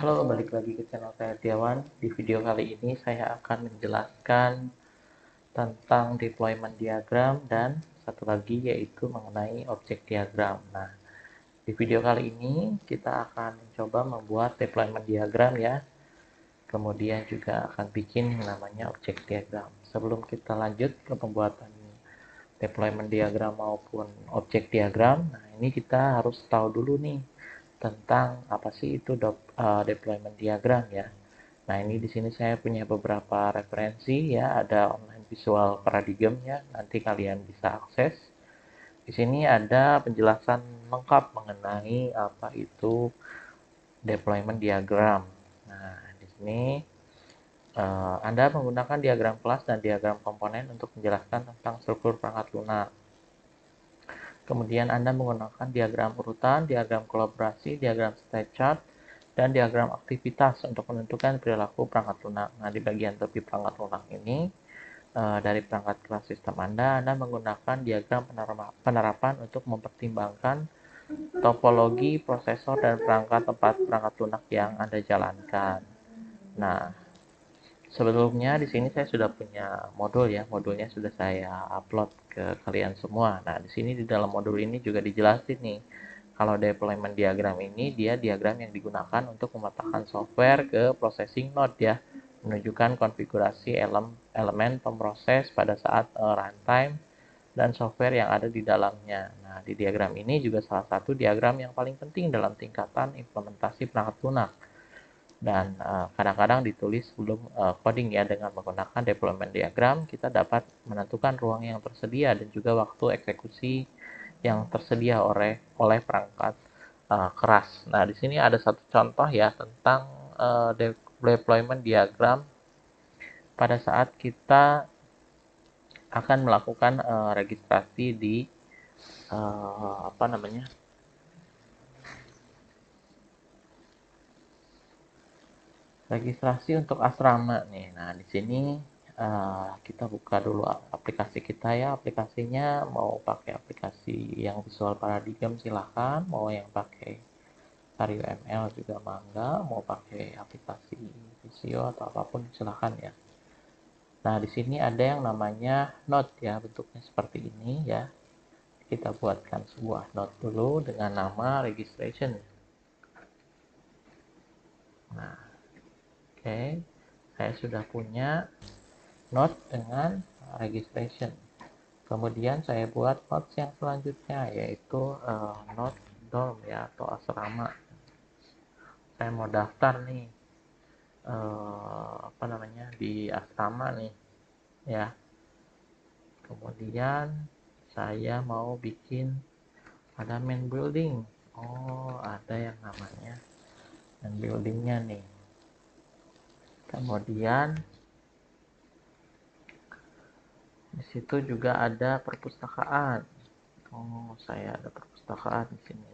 Halo, balik lagi ke channel saya Tiawan. Di video kali ini saya akan menjelaskan tentang deployment diagram dan satu lagi yaitu mengenai objek diagram. Nah, di video kali ini kita akan mencoba membuat deployment diagram ya. Kemudian juga akan bikin yang namanya objek diagram. Sebelum kita lanjut ke pembuatan deployment diagram maupun objek diagram, nah ini kita harus tahu dulu nih tentang apa sih itu deployment diagram ya. Nah, ini di sini saya punya beberapa referensi ya, ada online visual paradigm ya, nanti kalian bisa akses. Di sini ada penjelasan lengkap mengenai apa itu deployment diagram. Nah, di sini Anda menggunakan diagram kelas dan diagram komponen untuk menjelaskan tentang struktur perangkat lunak. Kemudian Anda menggunakan diagram urutan, diagram kolaborasi, diagram state chart, dan diagram aktivitas untuk menentukan perilaku perangkat lunak. Nah, di bagian tepi perangkat lunak ini, dari perangkat kelas sistem Anda menggunakan diagram penerapan untuk mempertimbangkan topologi prosesor dan perangkat tempat perangkat lunak yang Anda jalankan. Nah, sebelumnya di sini saya sudah punya modul ya, modulnya sudah saya upload ke kalian semua. Nah, di sini di dalam modul ini juga dijelasin nih, kalau deployment diagram ini dia diagram yang digunakan untuk memetakan software ke processing node ya, menunjukkan konfigurasi elemen pemroses pada saat runtime dan software yang ada di dalamnya. Nah, di diagram ini juga salah satu diagram yang paling penting dalam tingkatan implementasi perangkat lunak. Dan kadang-kadang ditulis sebelum coding ya, dengan menggunakan deployment diagram kita dapat menentukan ruang yang tersedia dan juga waktu eksekusi yang tersedia oleh perangkat keras. Nah, di sini ada satu contoh ya tentang deployment diagram pada saat kita akan melakukan registrasi di apa namanya, registrasi untuk asrama nih. Nah, di sini kita buka dulu aplikasi kita ya. Aplikasinya mau pakai aplikasi yang visual paradigm silahkan, mau yang pakai Vario ML juga mangga, mau pakai aplikasi Visio atau apapun silahkan ya. Nah, di sini ada yang namanya node ya, bentuknya seperti ini ya. Kita buatkan sebuah node dulu dengan nama registration. Nah, oke. Saya sudah punya node dengan registration. Kemudian saya buat node yang selanjutnya yaitu node dorm ya, atau asrama. Saya mau daftar nih apa namanya, di asrama nih ya. Kemudian saya mau bikin ada main building. Oh, ada yang namanya main buildingnya nih. Kemudian di situ juga ada perpustakaan. Oh, saya ada perpustakaan di sini.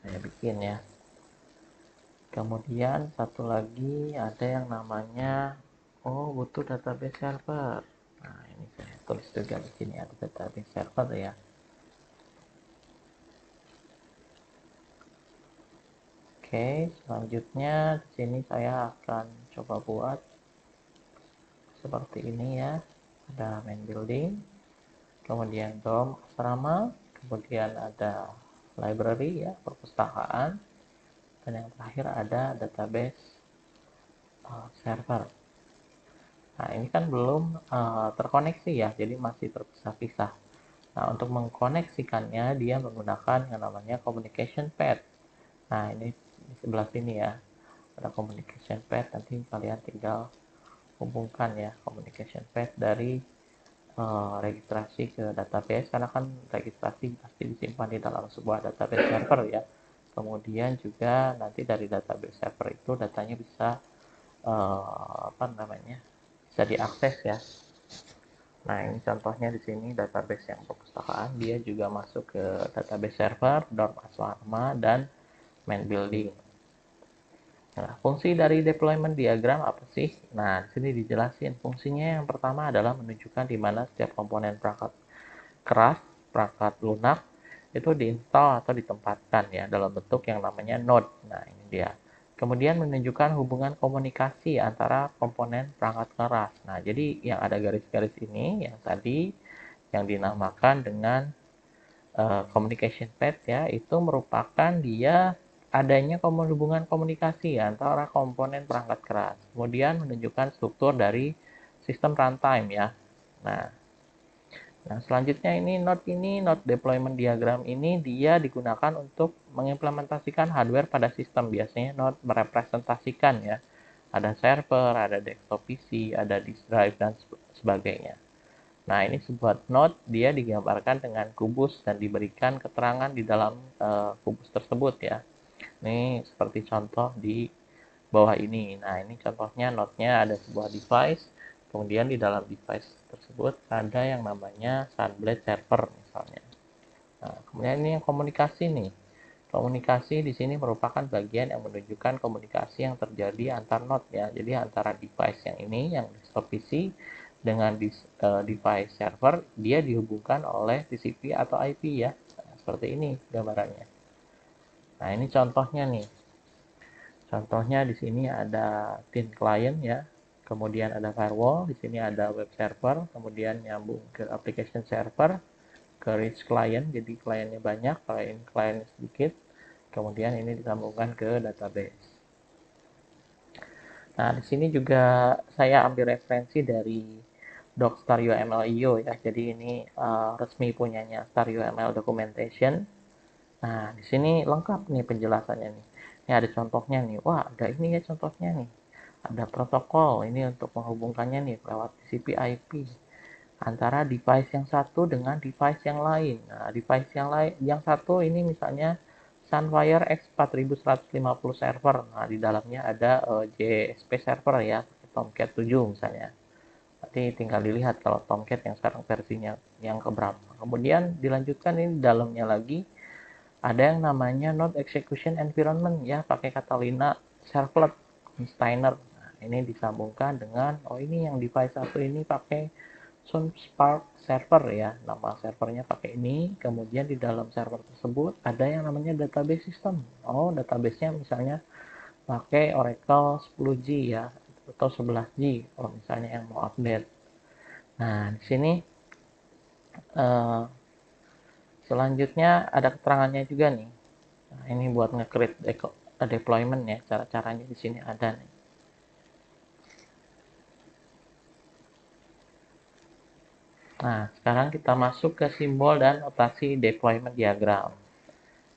Saya bikin ya. Kemudian satu lagi ada yang namanya, oh, butuh database server. Nah, ini saya tulis juga di sini ada database server ya. Oke, selanjutnya di sini saya akan coba buat seperti ini ya. Ada main building, kemudian dorm asrama, kemudian ada library ya, perpustakaan, dan yang terakhir ada database server. Nah, ini kan belum terkoneksi ya, jadi masih terpisah-pisah. Nah, untuk mengkoneksikannya dia menggunakan yang namanya communication path. Nah, ini di sebelah sini ya, ada communication path. Nanti kalian tinggal hubungkan ya communication path dari registrasi ke database, karena kan registrasi pasti disimpan di dalam sebuah database server ya. Kemudian juga nanti dari database server itu datanya bisa apa namanya, bisa diakses ya. Nah, ini contohnya di sini database yang perpustakaan, dia juga masuk ke database server, dorm asrama, dan main building. Nah, fungsi dari deployment diagram apa sih? Nah, di sini dijelasin fungsinya. Yang pertama adalah menunjukkan di mana setiap komponen perangkat keras, perangkat lunak itu diinstal atau ditempatkan ya dalam bentuk yang namanya node. Nah, ini dia. Kemudian menunjukkan hubungan komunikasi antara komponen perangkat keras. Nah, jadi yang ada garis-garis ini yang tadi yang dinamakan dengan communication path ya, itu merupakan dia adanya hubungan komunikasi antara komponen perangkat keras. Kemudian menunjukkan struktur dari sistem runtime ya. Nah, selanjutnya ini node deployment diagram ini dia digunakan untuk mengimplementasikan hardware pada sistem. Biasanya node merepresentasikan ya. Ada server, ada desktop PC, ada disk drive dan sebagainya. Nah, ini sebuah node dia digambarkan dengan kubus dan diberikan keterangan di dalam kubus tersebut ya. Ini seperti contoh di bawah ini. Nah, ini contohnya node-nya ada sebuah device, kemudian di dalam device tersebut ada yang namanya Sunblade server misalnya. Nah, kemudian ini yang komunikasi nih. Komunikasi di sini merupakan bagian yang menunjukkan komunikasi yang terjadi antar node ya. Jadi antara device yang ini, yang desktop PC dengan device server, dia dihubungkan oleh TCP atau IP ya. Nah, seperti ini gambarannya. Nah, ini contohnya nih. Contohnya di sini ada thin client ya. Kemudian ada firewall, di sini ada web server, kemudian nyambung ke application server, ke rich client, jadi kliennya banyak, kliennya sedikit. Kemudian ini disambungkan ke database. Nah, di sini juga saya ambil referensi dari doc StarUML.io ya. Jadi ini resmi punyanya StarUML Documentation. Nah, di sini lengkap nih penjelasannya nih. Ini ada contohnya nih. Wah, ada ini ya contohnya nih. Ada protokol ini untuk menghubungkannya nih lewat TCP IP antara device yang satu dengan device yang lain. Nah, device yang lain, yang satu ini misalnya Sunfire X4150 server. Nah, di dalamnya ada JSP server ya, Tomcat 7 misalnya. Nanti tinggal dilihat kalau Tomcat yang sekarang versinya yang keberapa. Kemudian dilanjutkan ini di dalamnya lagi ada yang namanya Node Execution Environment ya, pakai Catalina Servlet Container. Nah, ini disambungkan dengan ini yang device satu ini pakai Sun Spark server ya, nama servernya pakai ini. Kemudian di dalam server tersebut ada yang namanya database system. Databasenya misalnya pakai Oracle 10G ya, atau 11G kalau misalnya yang mau update. Nah, di sini selanjutnya ada keterangannya juga nih. Nah, ini buat nge-create deployment ya, cara-caranya di sini ada nih. Nah, sekarang kita masuk ke simbol dan notasi deployment diagram.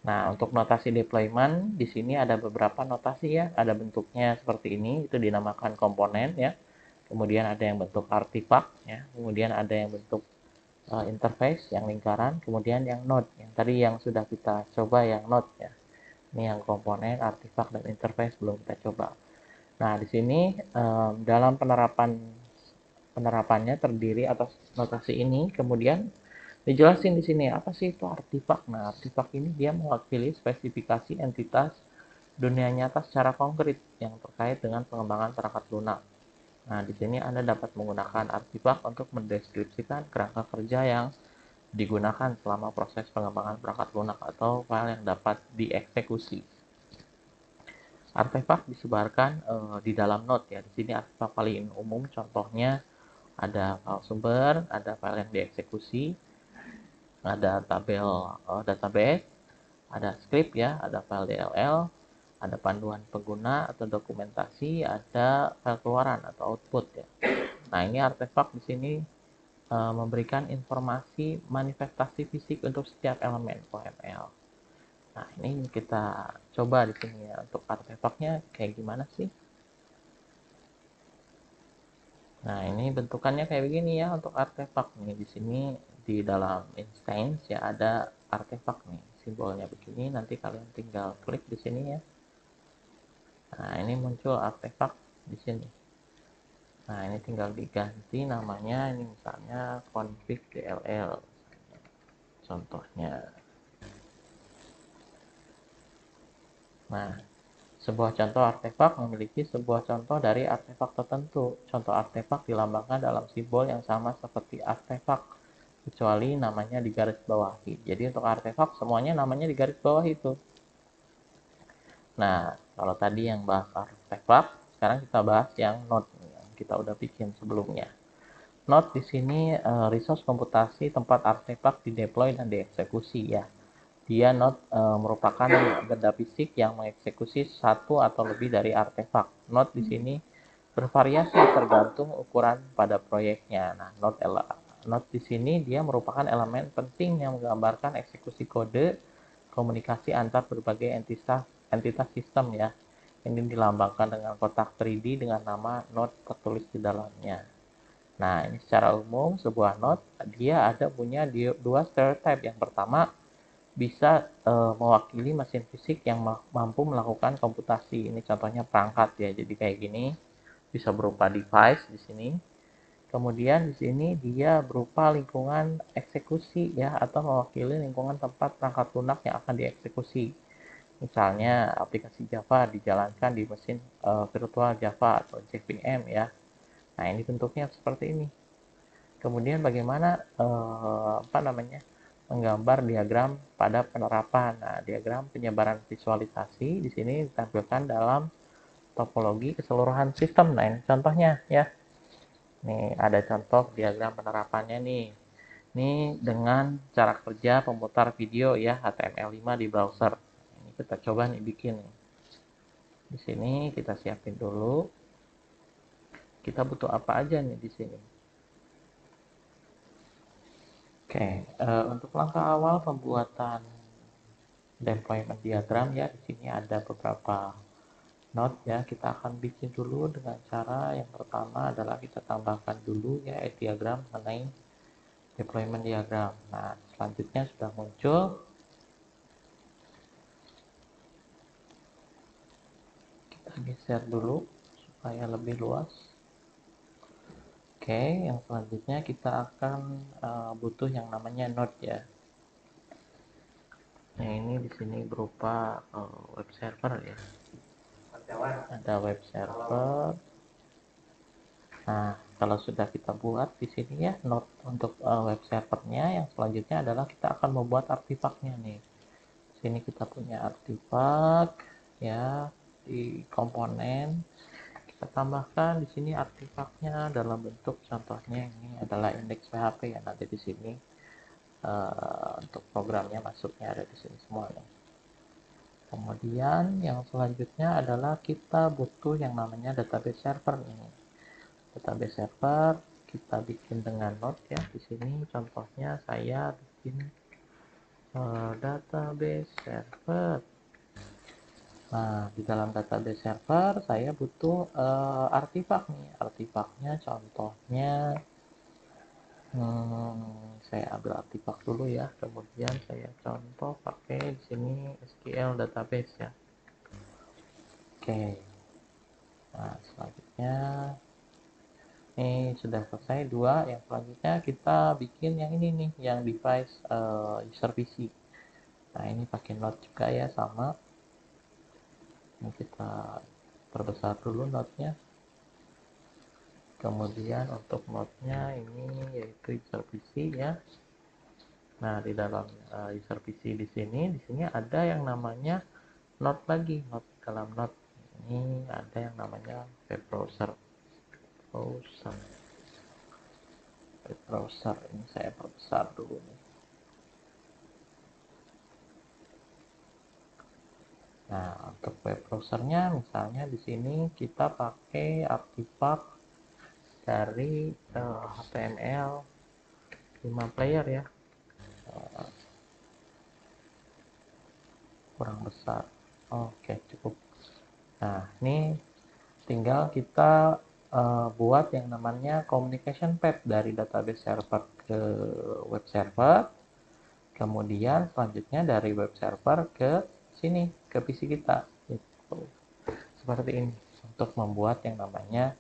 Nah, untuk notasi deployment di sini ada beberapa notasi ya. Ada bentuknya seperti ini, itu dinamakan komponen ya. Kemudian ada yang bentuk artifak ya. Kemudian ada yang bentuk interface yang lingkaran, kemudian yang node. Yang tadi yang sudah kita coba yang node ya. Ini yang komponen, artifak dan interface belum kita coba. Nah, di sini dalam penerapannya terdiri atas notasi ini, kemudian dijelasin di sini apa sih itu artifak. Nah, artifak ini dia mewakili spesifikasi entitas dunia nyata secara konkret yang terkait dengan pengembangan perangkat lunak. Nah, di sini Anda dapat menggunakan artifak untuk mendeskripsikan kerangka kerja yang digunakan selama proses pengembangan perangkat lunak atau file yang dapat dieksekusi. Artefak disebarkan di dalam node ya. Di sini artefak paling umum contohnya ada file sumber, ada file yang dieksekusi, ada tabel database, ada script ya, ada file DLL, ada panduan pengguna atau dokumentasi, ada file keluaran atau output ya. Nah, ini artefak di sini memberikan informasi manifestasi fisik untuk setiap elemen OML. Nah, ini kita coba di sini ya, untuk artefaknya kayak gimana sih? Nah, ini bentukannya kayak begini ya untuk artefak nih. Di sini di dalam instance ya ada artefak nih. Simbolnya begini, nanti kalian tinggal klik di sini ya. Nah, ini muncul artefak di sini. Nah, ini tinggal diganti namanya, ini misalnya config DLL contohnya. Nah, sebuah contoh artefak memiliki sebuah contoh dari artefak tertentu. Contoh artefak dilambangkan dalam simbol yang sama seperti artefak, kecuali namanya digarisbawahi. Jadi untuk artefak semuanya namanya digarisbawahi itu. Nah, kalau tadi yang bahas artefak, sekarang kita bahas yang node yang kita udah bikin sebelumnya. Node di sini resource komputasi tempat artefak dideploy dan dieksekusi ya. Dia node merupakan benda fisik yang mengeksekusi satu atau lebih dari artefak. Node di sini bervariasi tergantung ukuran pada proyeknya. Nah, node di sini dia merupakan elemen penting yang menggambarkan eksekusi kode komunikasi antar berbagai entitas sistem ya. Ini dilambangkan dengan kotak 3D dengan nama node tertulis di dalamnya. Nah, ini secara umum sebuah node dia punya dua stereotype. Yang pertama, bisa mewakili mesin fisik yang mampu melakukan komputasi. Ini contohnya perangkat ya. Jadi kayak gini, bisa berupa device di sini. Kemudian di sini dia berupa lingkungan eksekusi ya, atau mewakili lingkungan tempat perangkat lunak yang akan dieksekusi. Misalnya aplikasi Java dijalankan di mesin virtual Java atau JVM ya. Nah, ini bentuknya seperti ini. Kemudian bagaimana menggambar diagram pada penerapan. Nah, diagram penyebaran visualisasi di sini ditampilkan dalam topologi keseluruhan sistem. Nah, ini contohnya ya. Nih, ada contoh diagram penerapannya nih. Ini dengan cara kerja pemutar video ya, HTML5 di browser. Ini kita coba nih bikin. Di sini kita siapin dulu. Kita butuh apa aja nih di sini? Oke, untuk langkah awal pembuatan deployment diagram ya, di sini ada beberapa node ya. Kita akan bikin dulu dengan cara yang pertama adalah kita tambahkan dulu ya diagram mengenai deployment diagram. Nah, selanjutnya sudah muncul. Kita geser dulu supaya lebih luas. Oke, yang selanjutnya kita akan butuh yang namanya node ya. Nah, ini di sini berupa web server ya. Ada web server. Nah, kalau sudah kita buat di sini ya node untuk web servernya, yang selanjutnya adalah kita akan membuat artefaknya nih. Di sini kita punya artefak ya di komponen. Kita tambahkan di sini artefaknya dalam bentuk contohnya ini adalah indeks PHP ya. Nanti di sini untuk programnya masuknya ada di sini semua nih. Kemudian yang selanjutnya adalah kita butuh yang namanya database server nih. Database server kita bikin dengan node ya. Di sini contohnya saya bikin database server. Nah, di dalam database server saya butuh artefak nih. Artefaknya contohnya saya ambil artefak dulu ya. Kemudian saya contoh pakai di sini SQL database ya. Oke. Nah, selanjutnya ini sudah selesai dua. Yang selanjutnya kita bikin yang ini nih, yang device user PC. Nah, ini pakai node juga ya, sama. Ini kita perbesar dulu node-nya. Kemudian untuk node-nya ini yaitu user PC ya. Nah, di dalam user PC di sini ada yang namanya node lagi, node dalam node. Ini ada yang namanya web browser. Web browser ini saya perbesar dulu nih. Nah, untuk web browsernya misalnya di sini kita pakai artefak dari HTML 5 player ya. Kurang besar. Oke, cukup. Nah, ini tinggal kita buat yang namanya communication path dari database server ke web server. Kemudian selanjutnya dari web server ke sini, ke PC kita. Gitu. Seperti ini untuk membuat yang namanya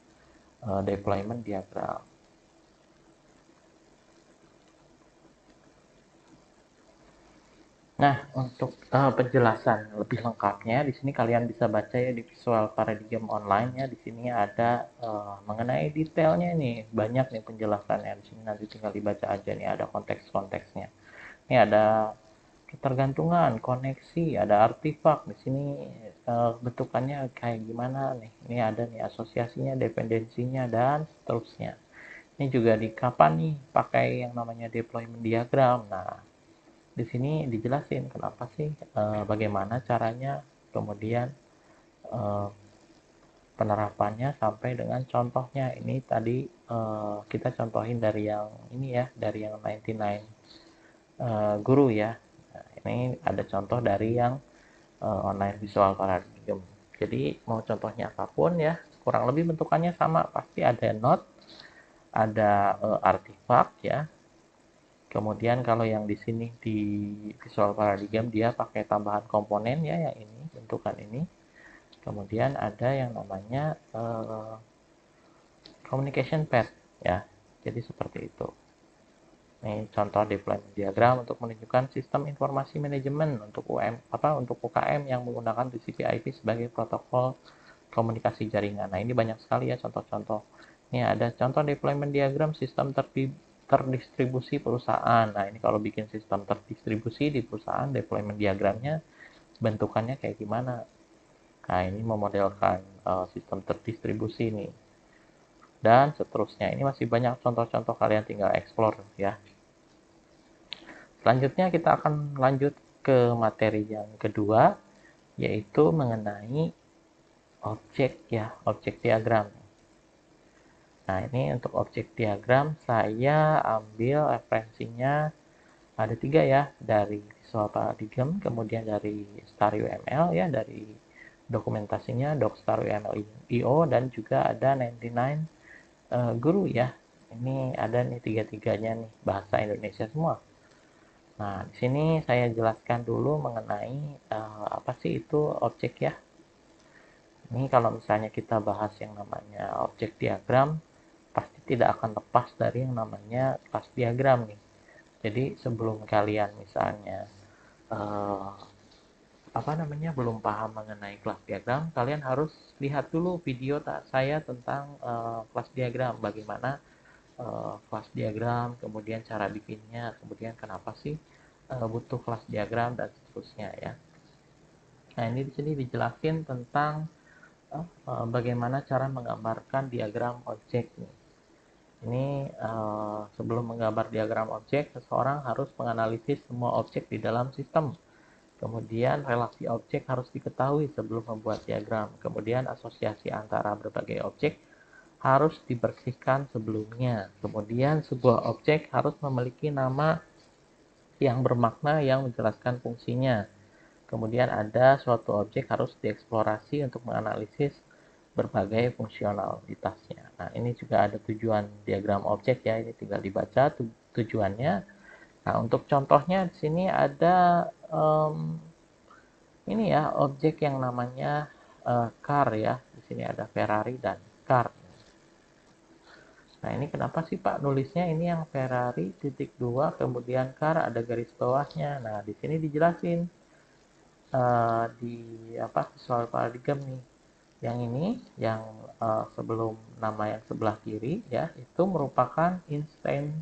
deployment diagram. Nah, untuk penjelasan lebih lengkapnya di sini kalian bisa baca ya di Visual Paradigm Online ya. Di sini ada mengenai detailnya nih, banyak nih penjelasannya. Di sini nanti tinggal dibaca aja nih, ada konteks-konteksnya. Ini ada ketergantungan, koneksi, ada artefak. Di sini bentukannya kayak gimana nih? Ini ada nih asosiasinya, dependensinya, dan seterusnya. Ini juga di kapan nih pakai yang namanya deployment diagram. Nah, di sini dijelasin kenapa sih, bagaimana caranya, kemudian penerapannya sampai dengan contohnya. Ini tadi kita contohin dari yang ini ya, dari yang 99 guru ya. Nah, ini ada contoh dari yang online visual paradigm. Jadi mau contohnya apapun ya, kurang lebih bentukannya sama, pasti ada node, ada artefak ya. Kemudian kalau yang di sini di visual paradigm dia pakai tambahan komponen ya, yang ini bentukan ini. Kemudian ada yang namanya communication path ya. Jadi seperti itu. Ini contoh deployment diagram untuk menunjukkan sistem informasi manajemen untuk untuk UKM yang menggunakan TCP/IP sebagai protokol komunikasi jaringan. Nah, ini banyak sekali ya contoh-contoh. Ini ada contoh deployment diagram sistem terdistribusi perusahaan. Nah, ini kalau bikin sistem terdistribusi di perusahaan, deployment diagramnya bentukannya kayak gimana. Nah, ini memodelkan sistem terdistribusi nih. Dan seterusnya. Ini masih banyak contoh-contoh, kalian tinggal explore ya. Selanjutnya kita akan lanjut ke materi yang kedua, yaitu mengenai objek ya, objek diagram. Nah, ini untuk objek diagram saya ambil referensinya ada 3 ya, dari Visual Paradigm, kemudian dari StarUML ya, dari dokumentasinya doc.staruml.io, dan juga ada 99 guru ya. Ini ada nih tiga-tiganya nih, bahasa Indonesia semua. Nah, di sini saya jelaskan dulu mengenai apa sih itu objek ya. Ini kalau misalnya kita bahas yang namanya objek diagram, pasti tidak akan lepas dari yang namanya kelas diagram nih. Jadi sebelum kalian misalnya belum paham mengenai kelas diagram, kalian harus lihat dulu video saya tentang kelas diagram, bagaimana kelas diagram, kemudian cara bikinnya, kemudian kenapa sih butuh kelas diagram, dan seterusnya ya. Nah, ini di sini dijelasin tentang bagaimana cara menggambarkan diagram objek nih. Ini sebelum menggambar diagram objek, seseorang harus menganalisis semua objek di dalam sistem. Kemudian relasi objek harus diketahui sebelum membuat diagram. Kemudian asosiasi antara berbagai objek harus dibersihkan sebelumnya. Kemudian sebuah objek harus memiliki nama yang bermakna yang menjelaskan fungsinya. Kemudian ada suatu objek harus dieksplorasi untuk menganalisis berbagai fungsionalitasnya. Nah, ini juga ada tujuan diagram objek ya. Ini tinggal dibaca tujuannya. Nah, untuk contohnya di sini ada ini ya, objek yang namanya car ya. Di sini ada Ferrari dan car. Nah, ini kenapa sih Pak nulisnya ini yang Ferrari titik 2 kemudian car ada garis bawahnya. Nah, di sini dijelasin di visual paradigm nih. Yang ini yang sebelum nama yang sebelah kiri ya, itu merupakan instance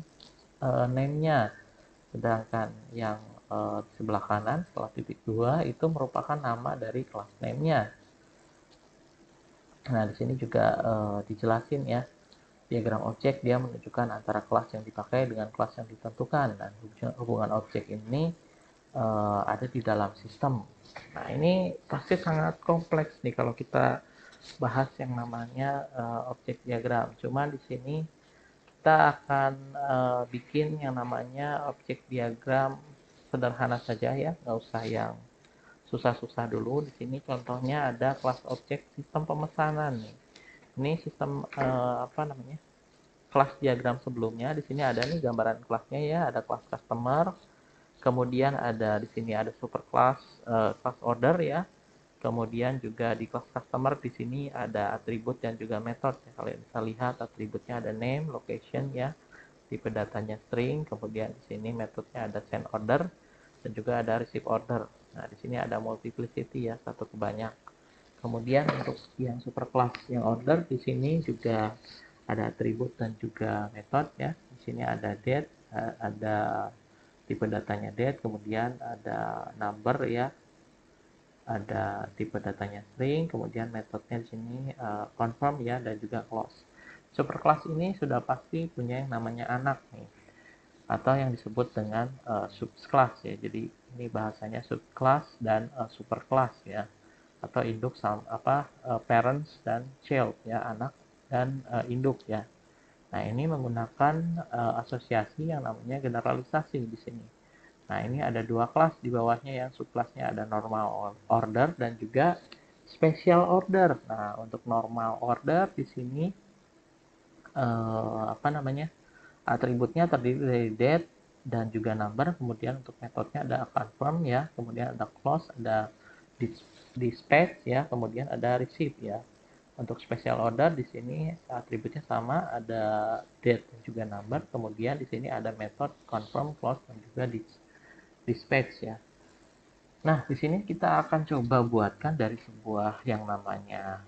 name-nya. Sedangkan yang di sebelah kanan setelah titik 2 itu merupakan nama dari kelas name-nya. Nah, di sini juga dijelasin ya, diagram objek dia menunjukkan antara kelas yang dipakai dengan kelas yang ditentukan, dan hubungan objek ini ada di dalam sistem. Nah, ini pasti sangat kompleks nih kalau kita bahas yang namanya objek diagram. Cuma di sini kita akan bikin yang namanya objek diagram sederhana saja ya, nggak usah yang susah-susah dulu. Di sini contohnya ada kelas objek sistem pemesanan nih. Ini sistem kelas diagram sebelumnya. Di sini ada nih gambaran kelasnya ya, ada kelas customer, kemudian ada di sini ada super kelas class order ya. Kemudian juga di kelas customer di sini ada atribut dan juga metode. Kalian bisa lihat atributnya ada name, location ya, tipe datanya string, kemudian di sini metodenya ada send order dan juga ada receive order. Nah, di sini ada multiplicity ya, satu ke banyak. Kemudian untuk yang super class yang order di sini juga ada atribut dan juga metode ya. Di sini ada date, ada tipe datanya date, kemudian ada number ya, ada tipe datanya string, kemudian metodenya di sini confirm ya, dan juga close. Superclass ini sudah pasti punya yang namanya anak nih, atau yang disebut dengan subclass ya. Jadi ini bahasanya subclass dan superclass ya, atau induk sama parents dan child ya, anak dan induk ya. Nah, ini menggunakan asosiasi yang namanya generalisasi di sini. Nah, ini ada dua kelas di bawahnya, yang subkelasnya ada normal order dan juga special order. Nah, untuk normal order di sini atributnya terdiri dari date dan juga number, kemudian untuk metodenya ada confirm ya, kemudian ada close, ada dispatch ya, kemudian ada receive ya. Untuk special order di sini atributnya sama, ada date dan juga number, kemudian di sini ada metode confirm, close, dan juga dispatch ya. Nah, di sini kita akan coba buatkan dari sebuah yang namanya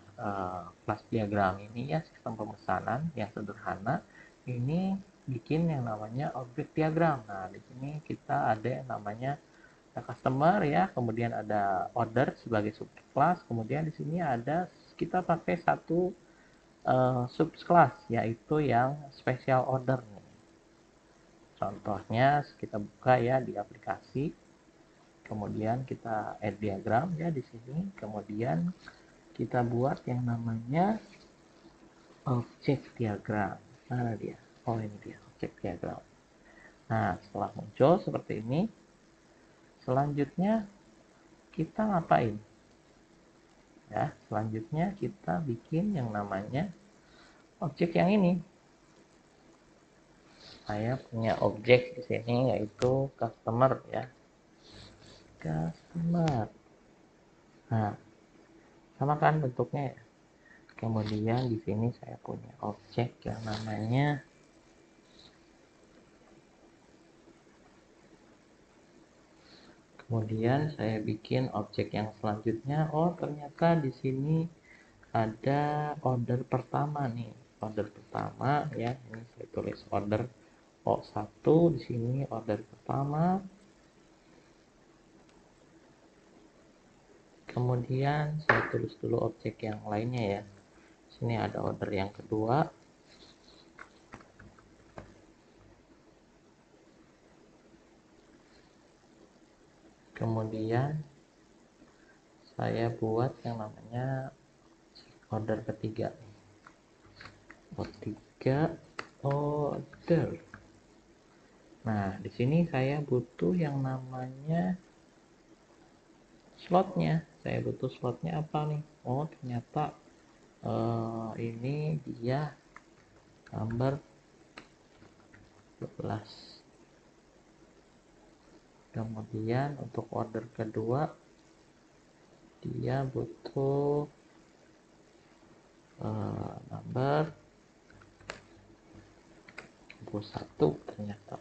kelas diagram ini ya, sistem pemesanan yang sederhana. Ini bikin yang namanya objek diagram. Nah, di sini kita ada yang namanya customer ya, kemudian ada order sebagai subclass, kemudian di sini ada kita pakai satu subclass yaitu yang special order nih. Contohnya kita buka ya di aplikasi, kemudian kita add diagram ya di sini, kemudian kita buat yang namanya objek diagram. Mana dia? Oh, ini dia objek diagram. Nah, setelah muncul seperti ini, selanjutnya kita ngapain? Ya, selanjutnya kita bikin yang namanya objek yang ini. Saya punya objek di sini yaitu customer ya. Customer. Nah, sama kan bentuknya ya. Kemudian di sini saya punya objek yang namanya kemudian saya bikin objek yang selanjutnya. Oh, ternyata di sini ada order pertama nih. Order pertama ya. Ini saya tulis order O1 di sini, order pertama. Kemudian saya tulis dulu objek yang lainnya ya. Sini ada order yang kedua. Kemudian saya buat yang namanya order ketiga. Ketiga order. Nah, di sini saya butuh yang namanya slotnya. Saya butuh slotnya apa nih? Oh, ternyata ini dia number 12. Kemudian untuk order kedua dia butuh number 21 ternyata.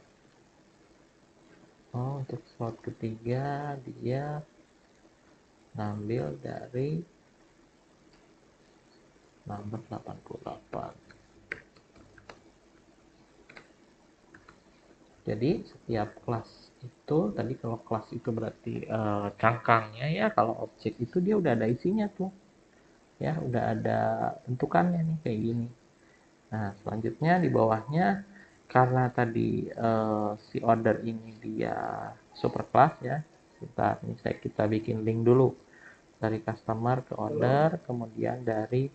Oh, untuk slot ketiga dia ngambil dari number 88. Jadi setiap kelas itu tadi, kalau kelas itu berarti cangkangnya ya, kalau objek itu dia udah ada isinya tuh ya, udah ada bentukannya nih kayak gini. Nah, selanjutnya di bawahnya karena tadi si order ini dia superclass ya, kita bikin link dulu dari customer ke order, kemudian dari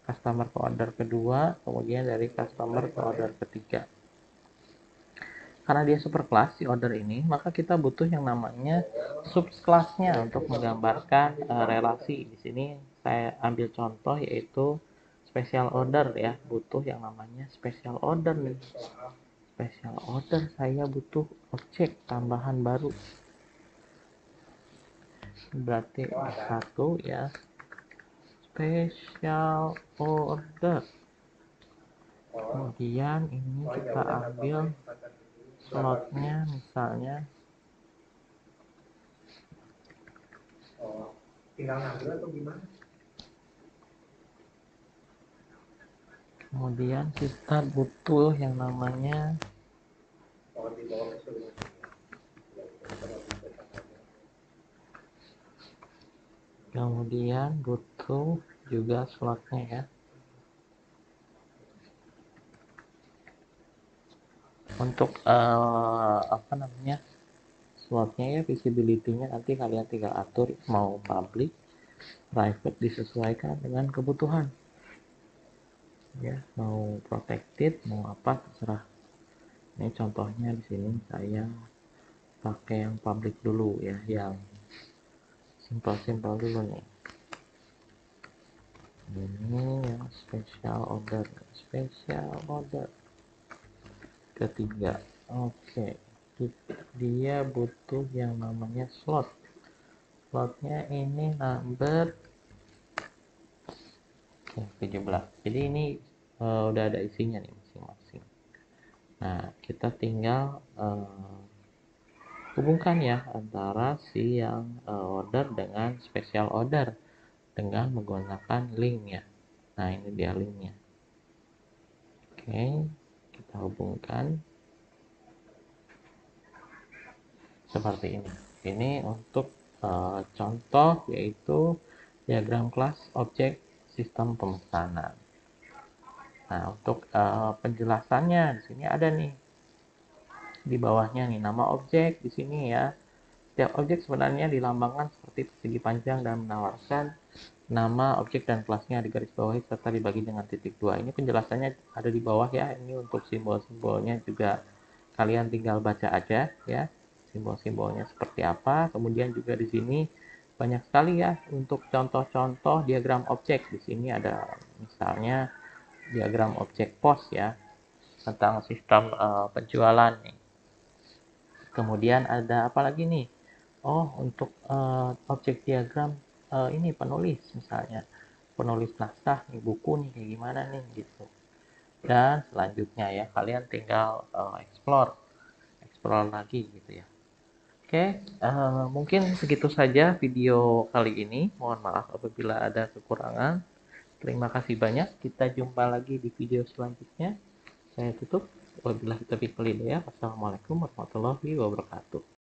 customer ke order kedua, kemudian dari customer ke order ketiga. Karena dia superclass si order ini, maka kita butuh yang namanya subclassnya untuk menggambarkan relasi. Di sini saya ambil contoh yaitu special order ya, butuh yang namanya special order nih. Special order saya butuh objek tambahan baru. Berarti satu ya, special order. Kemudian ini kita ambil slotnya misalnya kemudian kita butuh yang namanya kemudian butuh juga slotnya ya. Untuk apa namanya, slotnya ya, visibility-nya nanti kalian tinggal atur mau public, private, disesuaikan dengan kebutuhan ya, mau protected mau apa terserah. Ini contohnya di sini saya pakai yang public dulu ya, yang simple dulu nih. Ini yang special order ketiga. Oke, dia butuh yang namanya slotnya ini number 17. Jadi ini udah ada isinya nih masing-masing. Nah, kita tinggal hubungkan ya antara si yang order dengan special order dengan menggunakan link ya. Nah, ini dia linknya. Oke, kita hubungkan seperti ini. Ini untuk contoh yaitu diagram kelas objek sistem pemesanan. Nah, untuk penjelasannya di sini ada nih di bawahnya nih, nama objek di sini ya. Setiap objek sebenarnya dilambangkan seperti persegi panjang dan menawarkan nama objek dan kelasnya di garis bawah serta dibagi dengan titik 2. Ini penjelasannya ada di bawah ya. Ini untuk simbol-simbolnya juga kalian tinggal baca aja ya. Simbol-simbolnya seperti apa. Kemudian juga di sini banyak sekali ya untuk contoh-contoh diagram objek. Di sini ada misalnya diagram objek pos ya, tentang sistem penjualan nih. Kemudian ada apa lagi nih? Oh, untuk objek diagram ini penulis misalnya. Penulis naskah nih, buku nih kayak gimana nih gitu. Dan selanjutnya ya, kalian tinggal explore lagi gitu ya. Oke, mungkin segitu saja video kali ini. Mohon maaf apabila ada kekurangan. Terima kasih banyak. Kita jumpa lagi di video selanjutnya. Saya tutup. Wabillahi taufiq wal hidayah. Wassalamualaikum warahmatullahi wabarakatuh.